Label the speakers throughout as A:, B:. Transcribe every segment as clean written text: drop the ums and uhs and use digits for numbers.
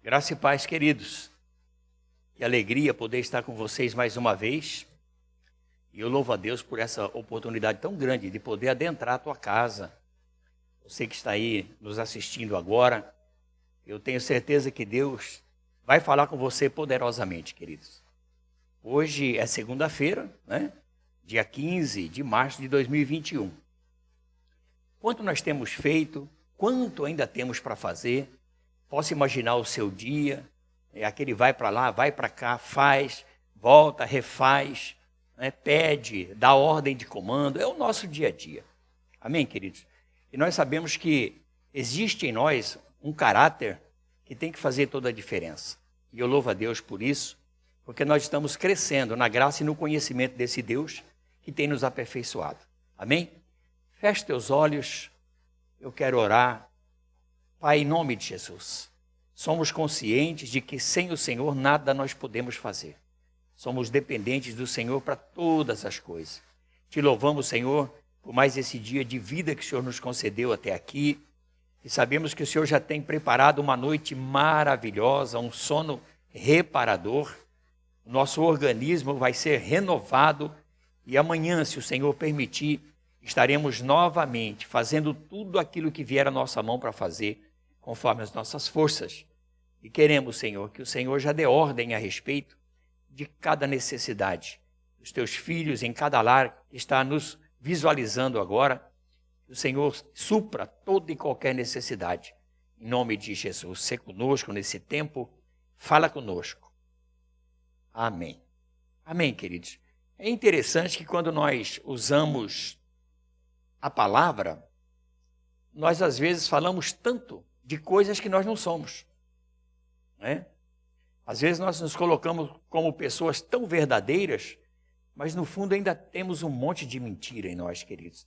A: Graça e paz, queridos. Que alegria poder estar com vocês mais uma vez. E eu louvo a Deus por essa oportunidade tão grande de poder adentrar a tua casa. Você que está aí nos assistindo agora, eu tenho certeza que Deus vai falar com você poderosamente, queridos. Hoje é segunda-feira, né? Dia 15 de março de 2021. Quanto nós temos feito, quanto ainda temos para fazer. Posso imaginar o seu dia, aquele vai para lá, vai para cá, faz, volta, refaz, né, pede, dá ordem de comando. É o nosso dia a dia. Amém, queridos? E nós sabemos que existe em nós um caráter que tem que fazer toda a diferença. E eu louvo a Deus por isso, porque nós estamos crescendo na graça e no conhecimento desse Deus que tem nos aperfeiçoado. Amém? Feche teus olhos, eu quero orar. Pai, em nome de Jesus, somos conscientes de que sem o Senhor nada nós podemos fazer. Somos dependentes do Senhor para todas as coisas. Te louvamos, Senhor, por mais esse dia de vida que o Senhor nos concedeu até aqui. E sabemos que o Senhor já tem preparado uma noite maravilhosa, um sono reparador. O nosso organismo vai ser renovado e amanhã, se o Senhor permitir, estaremos novamente fazendo tudo aquilo que vier à nossa mão para fazer, conforme as nossas forças. E queremos, Senhor, que o Senhor já dê ordem a respeito de cada necessidade dos teus filhos em cada lar que está nos visualizando agora. Que o Senhor supra toda e qualquer necessidade. Em nome de Jesus, sê conosco nesse tempo, fala conosco. Amém. Amém, queridos. É interessante que quando nós usamos a palavra, nós às vezes falamos tanto de coisas que nós não somos, né? Às vezes nós nos colocamos como pessoas tão verdadeiras, mas no fundo ainda temos um monte de mentira em nós, queridos.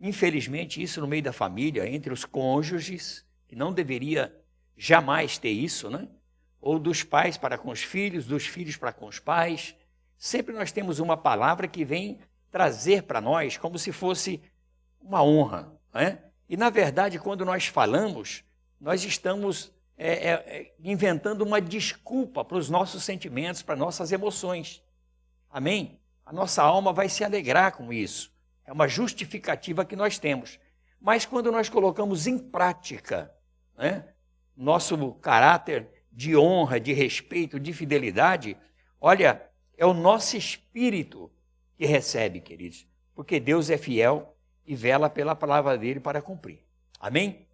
A: Infelizmente, isso no meio da família, entre os cônjuges, que não deveria jamais ter isso, né? Ou dos pais para com os filhos, dos filhos para com os pais. Sempre nós temos uma palavra que vem trazer para nós como se fosse uma honra, né? E na verdade, quando nós falamos, nós estamos inventando uma desculpa para os nossos sentimentos, para nossas emoções. Amém? A nossa alma vai se alegrar com isso. É uma justificativa que nós temos. Mas quando nós colocamos em prática, né, nosso caráter de honra, de respeito, de fidelidade, olha, é o nosso espírito que recebe, queridos. Porque Deus é fiel e vela pela palavra dele para cumprir. Amém?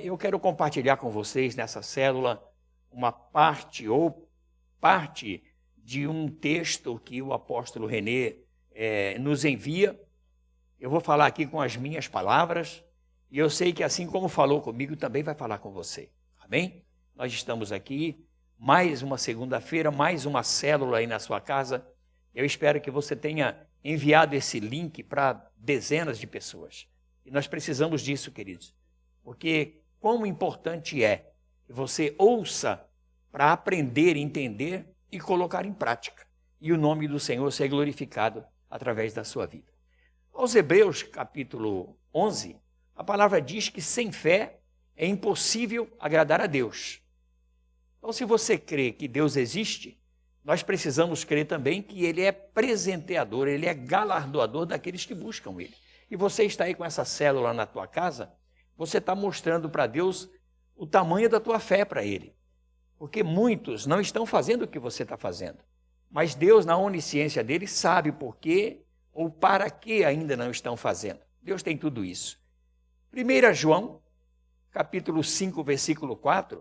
A: Eu quero compartilhar com vocês nessa célula uma parte de um texto que o apóstolo René nos envia. Eu vou falar aqui com as minhas palavras e eu sei que assim como falou comigo, também vai falar com você. Amém? Nós estamos aqui, mais uma segunda-feira, mais uma célula aí na sua casa. Eu espero que você tenha enviado esse link para dezenas de pessoas. E nós precisamos disso, queridos. Porque quão importante é que você ouça para aprender, entender e colocar em prática. E o nome do Senhor ser glorificado através da sua vida. Aos Hebreus, capítulo 11, a palavra diz que sem fé é impossível agradar a Deus. Então, se você crê que Deus existe, nós precisamos crer também que Ele é presenteador, Ele é galardoador daqueles que buscam Ele. E você está aí com essa célula na tua casa, você está mostrando para Deus o tamanho da tua fé para Ele. Porque muitos não estão fazendo o que você está fazendo. Mas Deus, na onisciência dele, sabe por quê ou para que ainda não estão fazendo. Deus tem tudo isso. 1 João, capítulo 5, versículo 4,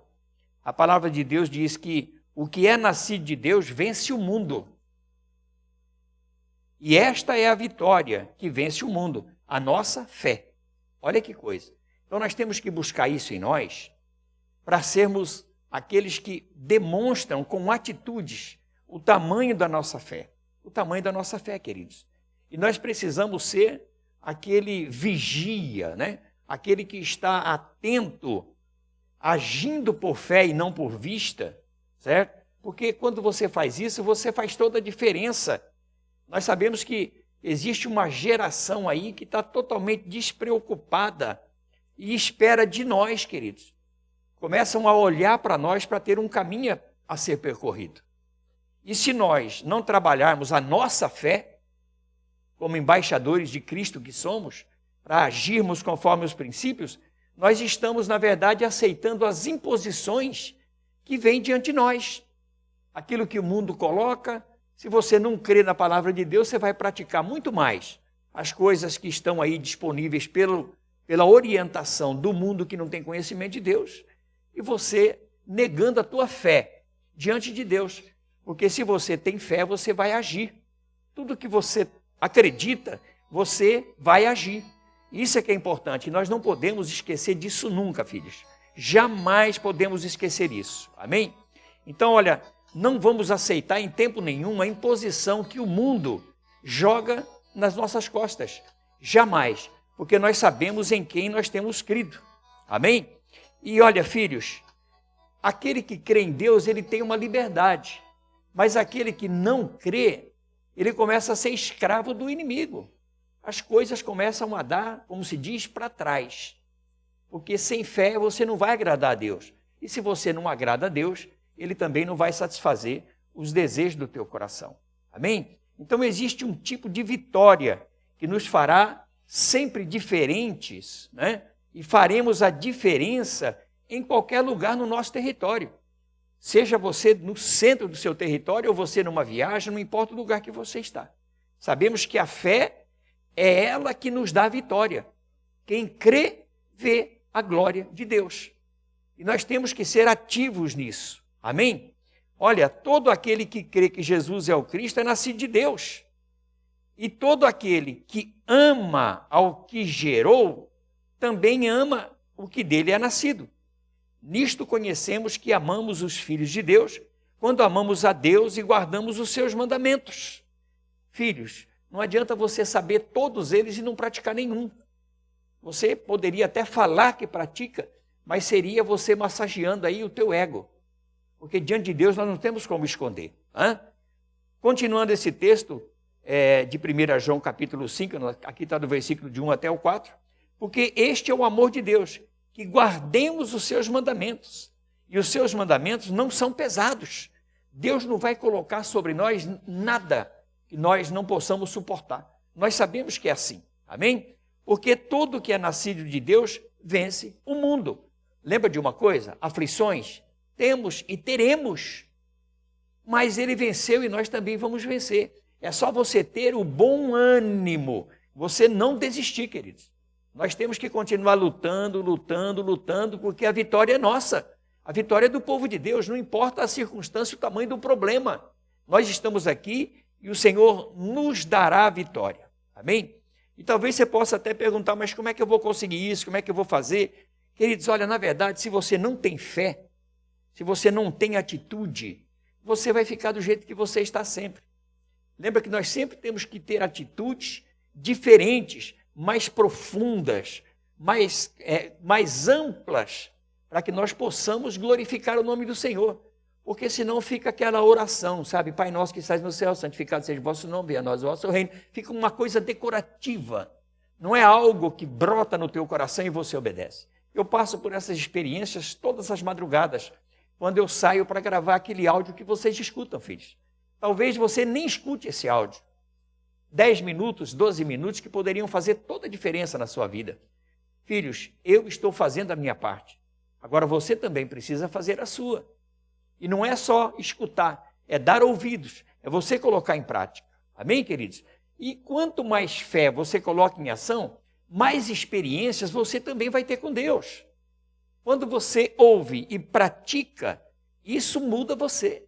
A: a palavra de Deus diz que o que é nascido de Deus vence o mundo. E esta é a vitória que vence o mundo, a nossa fé. Olha que coisa. Então nós temos que buscar isso em nós para sermos aqueles que demonstram com atitudes o tamanho da nossa fé. O tamanho da nossa fé, queridos. E nós precisamos ser aquele vigia, né? Aquele que está atento, agindo por fé e não por vista, certo? Porque quando você faz isso, você faz toda a diferença. Nós sabemos que existe uma geração aí que está totalmente despreocupada e espera de nós, queridos. começam a olhar para nós para ter um caminho a ser percorrido. E se nós não trabalharmos a nossa fé, como embaixadores de Cristo que somos, para agirmos conforme os princípios, nós estamos, na verdade, aceitando as imposições que vêm diante de nós. Aquilo que o mundo coloca, se você não crê na palavra de Deus, você vai praticar muito mais as coisas que estão aí disponíveis pela orientação do mundo que não tem conhecimento de Deus, e você negando a tua fé diante de Deus. Porque se você tem fé, você vai agir. Tudo que você acredita, você vai agir. Isso é que é importante. Nós não podemos esquecer disso nunca, filhos. Jamais podemos esquecer isso. Amém? Então, olha, não vamos aceitar em tempo nenhum a imposição que o mundo joga nas nossas costas. Jamais. Porque nós sabemos em quem nós temos crido. Amém? E olha, filhos, aquele que crê em Deus, ele tem uma liberdade. Mas aquele que não crê, ele começa a ser escravo do inimigo. As coisas começam a dar, como se diz, para trás. Porque sem fé você não vai agradar a Deus. E se você não agrada a Deus, ele também não vai satisfazer os desejos do teu coração. Amém? Então existe um tipo de vitória que nos fará sempre diferentes, né? E faremos a diferença em qualquer lugar no nosso território. Seja você no centro do seu território ou você numa viagem, não importa o lugar que você está. Sabemos que a fé é ela que nos dá a vitória. Quem crê, vê a glória de Deus. E nós temos que ser ativos nisso. Amém? Olha, todo aquele que crê que Jesus é o Cristo é nascido de Deus. E todo aquele que ama ao que gerou, também ama o que dele é nascido. Nisto conhecemos que amamos os filhos de Deus, quando amamos a Deus e guardamos os seus mandamentos. Filhos, não adianta você saber todos eles e não praticar nenhum. Você poderia até falar que pratica, mas seria você massageando aí o teu ego. Porque diante de Deus nós não temos como esconder. Continuando esse texto de 1 João capítulo 5, aqui está do versículo de 1 até o 4, porque este é o amor de Deus, que guardemos os seus mandamentos. E os seus mandamentos não são pesados. Deus não vai colocar sobre nós nada que nós não possamos suportar. Nós sabemos que é assim. Amém? Porque tudo que é nascido de Deus vence o mundo. Lembra de uma coisa? Aflições temos e teremos. Mas ele venceu e nós também vamos vencer. É só você ter o bom ânimo. Você não desistir, queridos. Nós temos que continuar lutando, porque a vitória é nossa. A vitória é do povo de Deus, não importa a circunstância, o tamanho do problema. Nós estamos aqui e o Senhor nos dará a vitória. Amém? E talvez você possa até perguntar, mas como é que eu vou conseguir isso? Como é que eu vou fazer? Queridos, olha, na verdade, se você não tem fé, se você não tem atitude, você vai ficar do jeito que você está sempre. Lembra que nós sempre temos que ter atitudes diferentes, mais profundas, mais amplas, para que nós possamos glorificar o nome do Senhor. Porque senão fica aquela oração, sabe? Pai nosso que estás no céu, santificado seja o vosso nome, venha a nós o vosso reino. Fica uma coisa decorativa. Não é algo que brota no teu coração e você obedece. Eu passo por essas experiências todas as madrugadas, quando eu saio para gravar aquele áudio que vocês escutam, filhos. Talvez você nem escute esse áudio. 10 minutos, 12 minutos que poderiam fazer toda a diferença na sua vida. Filhos, eu estou fazendo a minha parte. Agora você também precisa fazer a sua. E não é só escutar, é dar ouvidos, é você colocar em prática. Amém, queridos? E quanto mais fé você coloca em ação, mais experiências você também vai ter com Deus. Quando você ouve e pratica, isso muda você.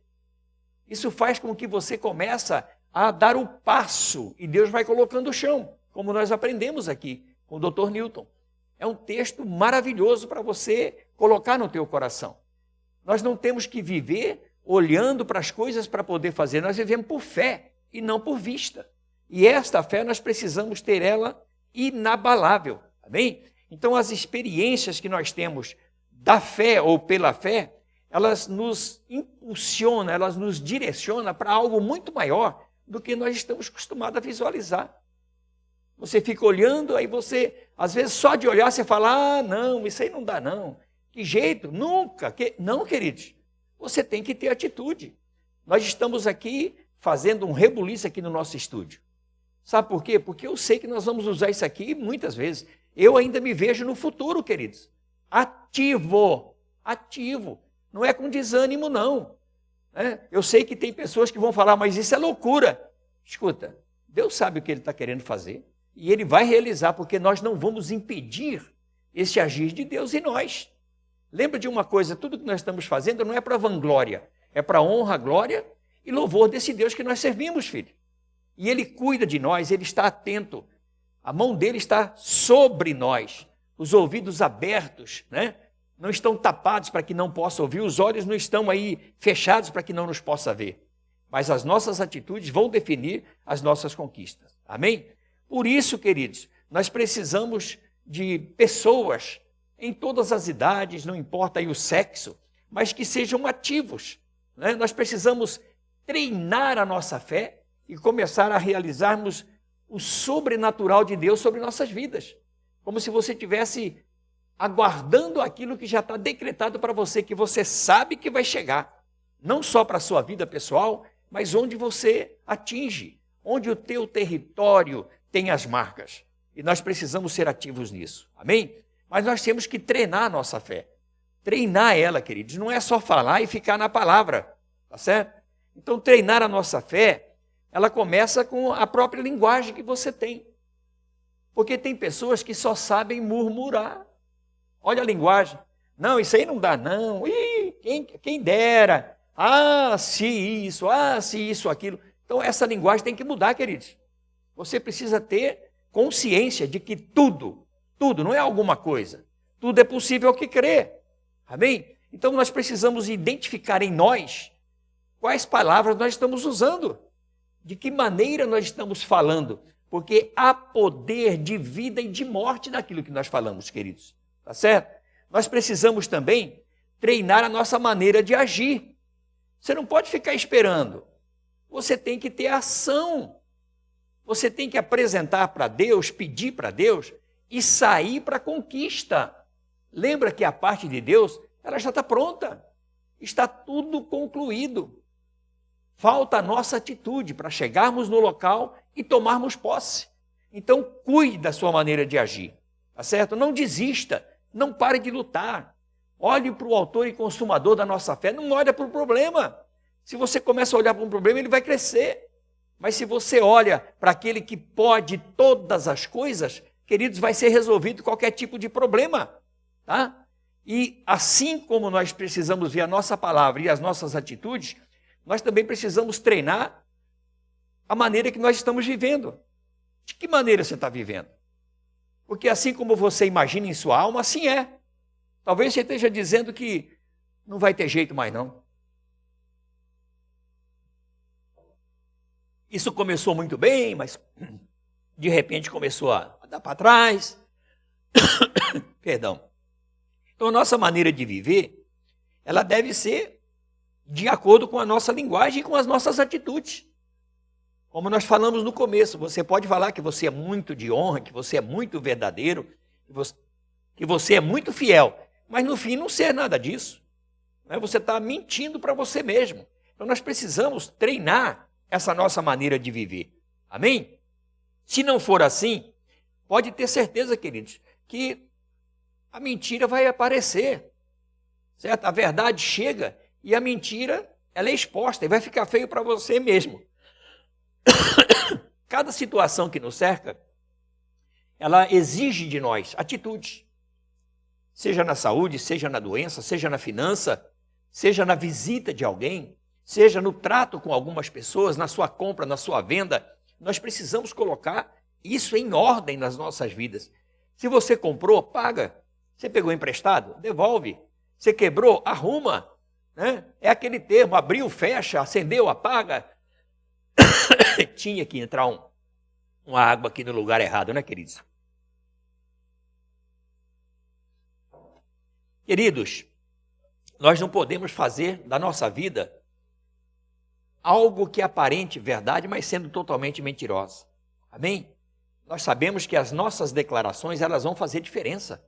A: Isso faz com que você comece a dar o passo e Deus vai colocando o chão, como nós aprendemos aqui com o Dr. Newton. É um texto maravilhoso para você colocar no teu coração. Nós não temos que viver olhando para as coisas para poder fazer, nós vivemos por fé e não por vista. E esta fé nós precisamos ter ela inabalável, amém? Então as experiências que nós temos da fé ou pela fé, elas nos impulsionam, elas nos direcionam para algo muito maior do que nós estamos acostumados a visualizar. Você fica olhando, aí você, às vezes só de olhar você fala, não, isso aí não dá não. Que jeito? Nunca. Não, queridos. Você tem que ter atitude. Nós estamos aqui fazendo um rebuliço aqui no nosso estúdio. Sabe por quê? Porque eu sei que nós vamos usar isso aqui muitas vezes. Eu ainda me vejo no futuro, queridos. Ativo. Não é com desânimo, não. Eu sei que tem pessoas que vão falar, mas isso é loucura. Escuta, Deus sabe o que Ele está querendo fazer e Ele vai realizar, porque nós não vamos impedir esse agir de Deus em nós. Lembra de uma coisa, tudo que nós estamos fazendo não é para vanglória, é para honra, glória e louvor desse Deus que nós servimos, filho. E Ele cuida de nós, Ele está atento, a mão dEle está sobre nós, os ouvidos abertos, não estão tapados para que não possa ouvir, os olhos não estão aí fechados para que não nos possa ver. Mas as nossas atitudes vão definir as nossas conquistas. Amém? Por isso, queridos, nós precisamos de pessoas em todas as idades, não importa aí o sexo, mas que sejam ativos. Nós precisamos treinar a nossa fé e começar a realizarmos o sobrenatural de Deus sobre nossas vidas. Como se você estivesse aguardando aquilo que já está decretado para você, que você sabe que vai chegar. Não só para a sua vida pessoal, mas onde você atinge, onde o teu território tem as marcas. E nós precisamos ser ativos nisso. Amém? Mas nós temos que treinar a nossa fé. Treinar ela, queridos. Não é só falar e ficar na palavra. Tá certo? Então, treinar a nossa fé, ela começa com a própria linguagem que você tem. Porque tem pessoas que só sabem murmurar. Olha a linguagem. Não, isso aí não dá, não. Ih, quem dera. Se isso, aquilo. Então, essa linguagem tem que mudar, queridos. Você precisa ter consciência de que tudo não é alguma coisa. Tudo é possível ao que crê. Amém? Então, nós precisamos identificar em nós quais palavras nós estamos usando. De que maneira nós estamos falando. Porque há poder de vida e de morte naquilo que nós falamos, queridos. Tá certo? Nós precisamos também treinar a nossa maneira de agir. Você não pode ficar esperando. Você tem que ter ação. Você tem que apresentar para Deus, pedir para Deus e sair para a conquista. Lembra que a parte de Deus, ela já está pronta. Está tudo concluído. Falta a nossa atitude para chegarmos no local e tomarmos posse. Então, cuide da sua maneira de agir. Tá certo? Não desista. Não pare de lutar. Olhe para o autor e consumador da nossa fé. Não olha para o problema. Se você começa a olhar para um problema, ele vai crescer. Mas se você olha para aquele que pode todas as coisas, queridos, vai ser resolvido qualquer tipo de problema. Tá? E assim como nós precisamos ver a nossa palavra e as nossas atitudes, nós também precisamos treinar a maneira que nós estamos vivendo. De que maneira você está vivendo? Porque assim como você imagina em sua alma, assim é. Talvez você esteja dizendo que não vai ter jeito mais não. Isso começou muito bem, mas de repente começou a dar para trás. Perdão. Então a nossa maneira de viver, ela deve ser de acordo com a nossa linguagem e com as nossas atitudes. Como nós falamos no começo, você pode falar que você é muito de honra, que você é muito verdadeiro, que você é muito fiel, mas no fim não ser nada disso. Você está mentindo para você mesmo. Então nós precisamos treinar essa nossa maneira de viver. Amém? Se não for assim, pode ter certeza, queridos, que a mentira vai aparecer. Certo? A verdade chega e a mentira ela é exposta e vai ficar feio para você mesmo. Cada situação que nos cerca, ela exige de nós atitudes. Seja na saúde, seja na doença, seja na finança, seja na visita de alguém, seja no trato com algumas pessoas, na sua compra, na sua venda. Nós precisamos colocar isso em ordem nas nossas vidas. Se você comprou, paga. Você pegou emprestado, devolve. Você quebrou, arruma. É aquele termo, abriu, fecha, acendeu, apaga. Tinha que entrar uma água aqui no lugar errado, né, queridos? Queridos, nós não podemos fazer da nossa vida algo que aparente verdade, mas sendo totalmente mentirosa. Amém? Nós sabemos que as nossas declarações, elas vão fazer diferença.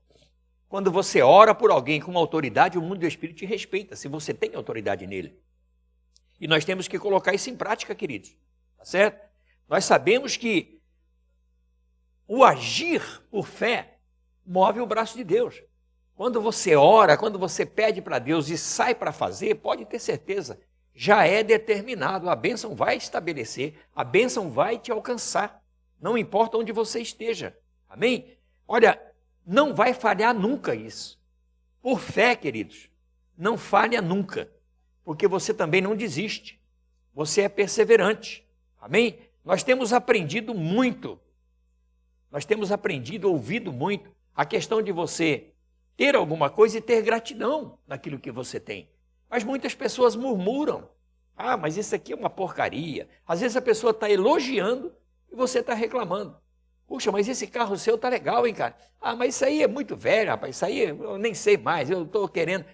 A: Quando você ora por alguém com uma autoridade, o mundo do Espírito te respeita, se você tem autoridade nele. E nós temos que colocar isso em prática, queridos. Tá certo? Nós sabemos que o agir por fé move o braço de Deus. Quando você ora, quando você pede para Deus e sai para fazer, pode ter certeza, já é determinado, a bênção vai estabelecer, a bênção vai te alcançar, não importa onde você esteja. Amém? Olha, não vai falhar nunca isso. Por fé, queridos, não falha nunca, porque você também não desiste, você é perseverante. Amém? Nós temos aprendido muito, ouvido muito, a questão de você ter alguma coisa e ter gratidão naquilo que você tem. Mas muitas pessoas murmuram. Ah, mas isso aqui é uma porcaria. Às vezes a pessoa está elogiando e você está reclamando. Puxa, mas esse carro seu está legal, hein, cara? Ah, mas isso aí é muito velho, rapaz. Isso aí eu nem sei mais, eu estou querendo.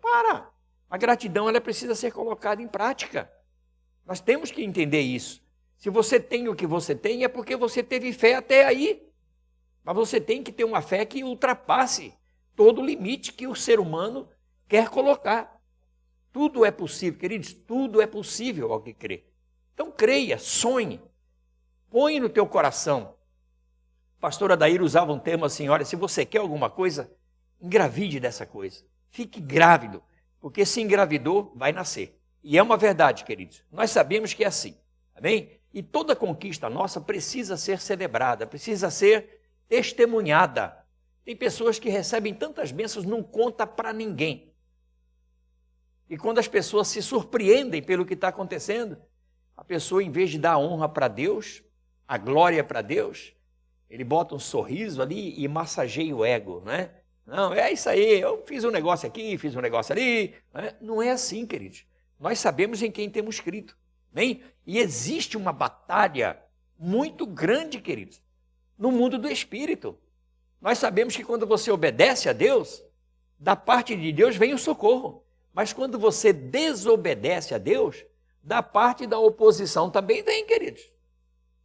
A: Para! A gratidão ela precisa ser colocada em prática. Nós temos que entender isso. Se você tem o que você tem, é porque você teve fé até aí. Mas você tem que ter uma fé que ultrapasse todo o limite que o ser humano quer colocar. Tudo é possível, queridos, tudo é possível ao que crê. Então creia, sonhe, põe no teu coração. A pastora Adair usava um termo assim, olha, se você quer alguma coisa, engravide dessa coisa. Fique grávido, porque se engravidou, vai nascer. E é uma verdade, queridos. Nós sabemos que é assim, amém? E toda conquista nossa precisa ser celebrada, precisa ser testemunhada. Tem pessoas que recebem tantas bênçãos, não conta para ninguém. E quando as pessoas se surpreendem pelo que está acontecendo, a pessoa, em vez de dar honra para Deus, a glória para Deus, ele bota um sorriso ali e massageia o ego, né? Não, é isso aí, eu fiz um negócio aqui, fiz um negócio ali. Não é assim, queridos. Nós sabemos em quem temos crido. Bem? E existe uma batalha muito grande, queridos, no mundo do Espírito. Nós sabemos que quando você obedece a Deus, da parte de Deus vem o socorro. Mas quando você desobedece a Deus, da parte da oposição também vem, queridos.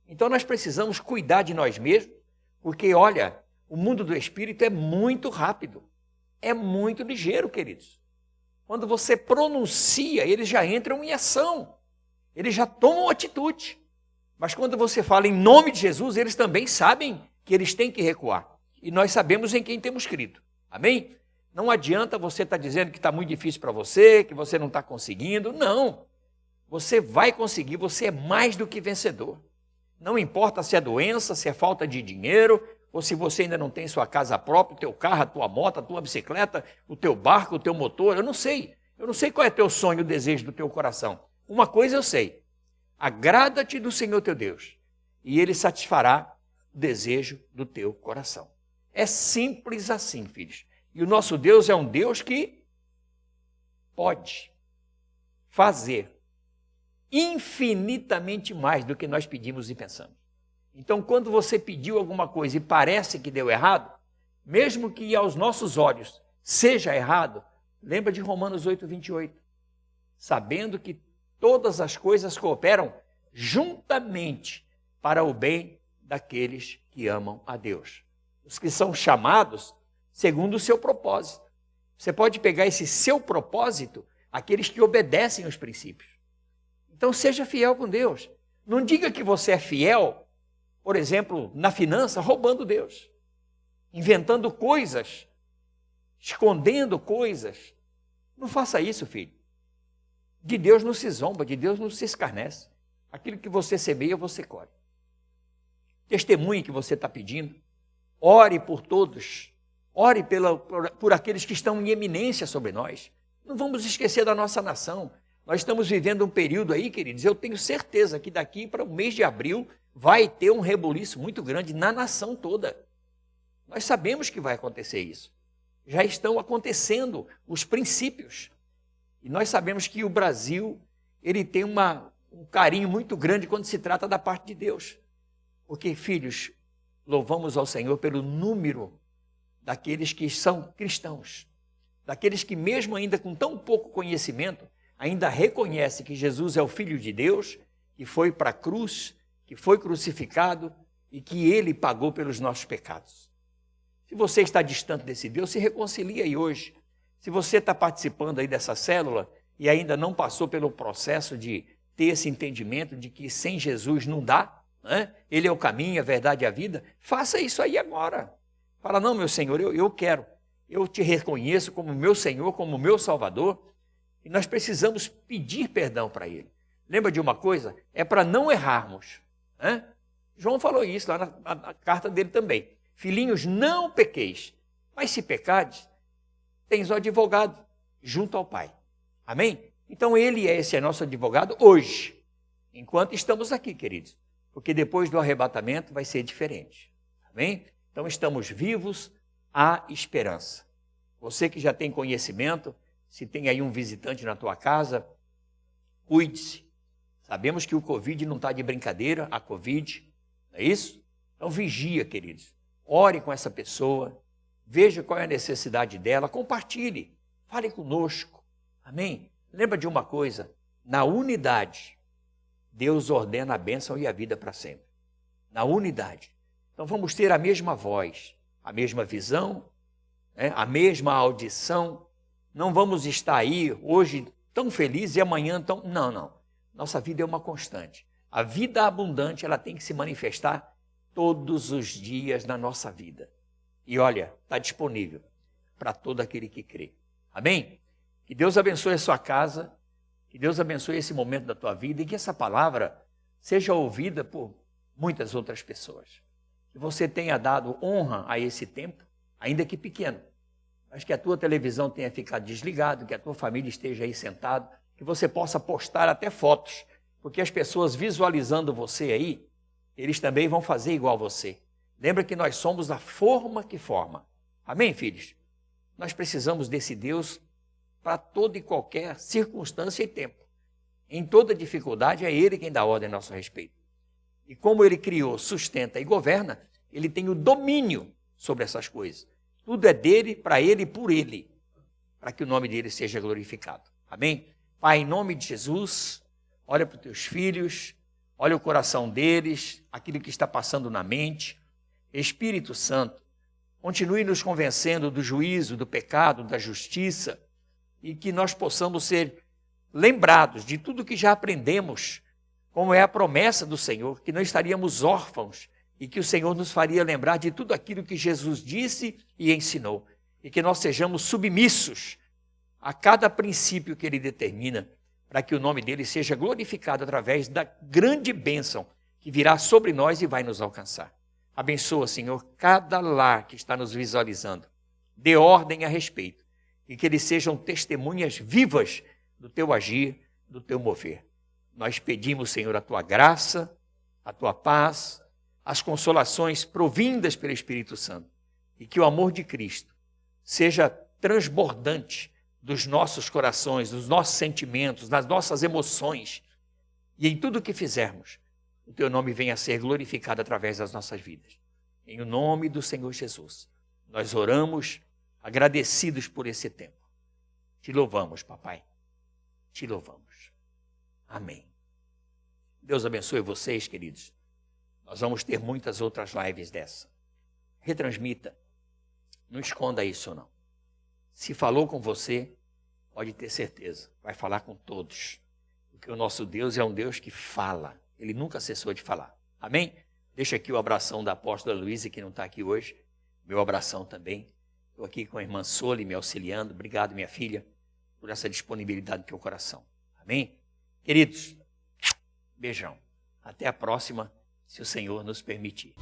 A: Então nós precisamos cuidar de nós mesmos, porque, olha, o mundo do Espírito é muito rápido, é muito ligeiro, queridos. Quando você pronuncia, eles já entram em ação, eles já tomam atitude. Mas quando você fala em nome de Jesus, eles também sabem que eles têm que recuar. E nós sabemos em quem temos crido. Amém? Não adianta você estar dizendo que está muito difícil para você, que você não está conseguindo. Não. Você vai conseguir, você é mais do que vencedor. Não importa se é doença, se é falta de dinheiro, ou se você ainda não tem sua casa própria, o teu carro, a tua moto, a tua bicicleta, o teu barco, o teu motor, eu não sei. Eu não sei qual é teu sonho, o desejo do teu coração. Uma coisa eu sei. Agrada-te do Senhor teu Deus, e Ele satisfará o desejo do teu coração. É simples assim, filhos. E o nosso Deus é um Deus que pode fazer infinitamente mais do que nós pedimos e pensamos. Então, quando você pediu alguma coisa e parece que deu errado, mesmo que aos nossos olhos seja errado, lembra de Romanos 8:28. Sabendo que todas as coisas cooperam juntamente para o bem daqueles que amam a Deus. Os que são chamados segundo o seu propósito. Você pode pegar esse seu propósito, aqueles que obedecem aos princípios. Então seja fiel com Deus. Não diga que você é fiel, por exemplo, na finança, roubando Deus, inventando coisas, escondendo coisas. Não faça isso, filho. De Deus não se zomba, de Deus não se escarnece. Aquilo que você semeia, você colhe. Testemunhe que você está pedindo. Ore por todos. Ore por aqueles que estão em eminência sobre nós. Não vamos esquecer da nossa nação. Nós estamos vivendo um período aí, queridos, eu tenho certeza que daqui para o mês de abril vai ter um rebuliço muito grande na nação toda. Nós sabemos que vai acontecer isso. Já estão acontecendo os princípios. E nós sabemos que o Brasil, ele tem um carinho muito grande quando se trata da parte de Deus. Porque, filhos, louvamos ao Senhor pelo número daqueles que são cristãos. Daqueles que, mesmo ainda com tão pouco conhecimento, ainda reconhecem que Jesus é o Filho de Deus, que foi para a cruz, que foi crucificado e que Ele pagou pelos nossos pecados. Se você está distante desse Deus, se reconcilie aí hoje. Se você está participando aí dessa célula e ainda não passou pelo processo de ter esse entendimento de que sem Jesus não dá, né? Ele é o caminho, a verdade e a vida, faça isso aí agora. Fala, não, meu Senhor, eu quero. Eu te reconheço como meu Senhor, como meu Salvador, e nós precisamos pedir perdão para Ele. Lembra de uma coisa? É para não errarmos. Né? João falou isso lá na carta dele também. Filhinhos, não pequeis, mas se pecardes, tens o advogado junto ao Pai. Amém? Então esse é nosso advogado hoje, enquanto estamos aqui, queridos. Porque depois do arrebatamento vai ser diferente. Amém? Então estamos vivos, há esperança. Você que já tem conhecimento, se tem aí um visitante na tua casa, cuide-se. Sabemos que o Covid não está de brincadeira, a Covid, não é isso? Então vigia, queridos. Ore com essa pessoa, veja qual é a necessidade dela, compartilhe, fale conosco. Amém? Lembra de uma coisa, na unidade, Deus ordena a bênção e a vida para sempre. Na unidade. Então vamos ter a mesma voz, a mesma visão, né? A mesma audição. Não vamos estar aí hoje tão felizes e amanhã tão... Não. Nossa vida é uma constante. A vida abundante, ela tem que se manifestar todos os dias na nossa vida. E olha, está disponível para todo aquele que crê. Amém? Que Deus abençoe a sua casa, que Deus abençoe esse momento da tua vida e que essa palavra seja ouvida por muitas outras pessoas. Que você tenha dado honra a esse tempo, ainda que pequeno. Mas que a tua televisão tenha ficado desligada, que a tua família esteja aí sentado, que você possa postar até fotos, porque as pessoas visualizando você aí, eles também vão fazer igual a você. Lembra que nós somos a forma que forma. Amém, filhos? Nós precisamos desse Deus para toda e qualquer circunstância e tempo. Em toda dificuldade, é Ele quem dá ordem a nosso respeito. E como Ele criou, sustenta e governa, Ele tem o domínio sobre essas coisas. Tudo é dele, para Ele e por Ele, para que o nome dele seja glorificado. Amém? Pai, em nome de Jesus, olha para os teus filhos, olha o coração deles, aquilo que está passando na mente. Espírito Santo, continue nos convencendo do juízo, do pecado, da justiça, e que nós possamos ser lembrados de tudo que já aprendemos, como é a promessa do Senhor, que não estaríamos órfãos e que o Senhor nos faria lembrar de tudo aquilo que Jesus disse e ensinou, e que nós sejamos submissos a cada princípio que Ele determina, para que o nome dele seja glorificado através da grande bênção que virá sobre nós e vai nos alcançar. Abençoa, Senhor, cada lar que está nos visualizando. Dê ordem a respeito e que eles sejam testemunhas vivas do teu agir, do teu mover. Nós pedimos, Senhor, a tua graça, a tua paz, as consolações provindas pelo Espírito Santo e que o amor de Cristo seja transbordante dos nossos corações, dos nossos sentimentos, das nossas emoções e em tudo o que fizermos, o teu nome venha a ser glorificado através das nossas vidas. Em nome do Senhor Jesus, nós oramos agradecidos por esse tempo. Te louvamos, papai. Te louvamos. Amém. Deus abençoe vocês, queridos. Nós vamos ter muitas outras lives dessa. Retransmita. Não esconda isso, não. Se falou com você, pode ter certeza, vai falar com todos. Porque o nosso Deus é um Deus que fala. Ele nunca cessou de falar. Amém? Deixa aqui o abração da apóstola Luísa, que não está aqui hoje. Meu abração também. Estou aqui com a irmã Soli me auxiliando. Obrigado, minha filha, por essa disponibilidade do teu coração. Amém? Queridos, beijão. Até a próxima, se o Senhor nos permitir.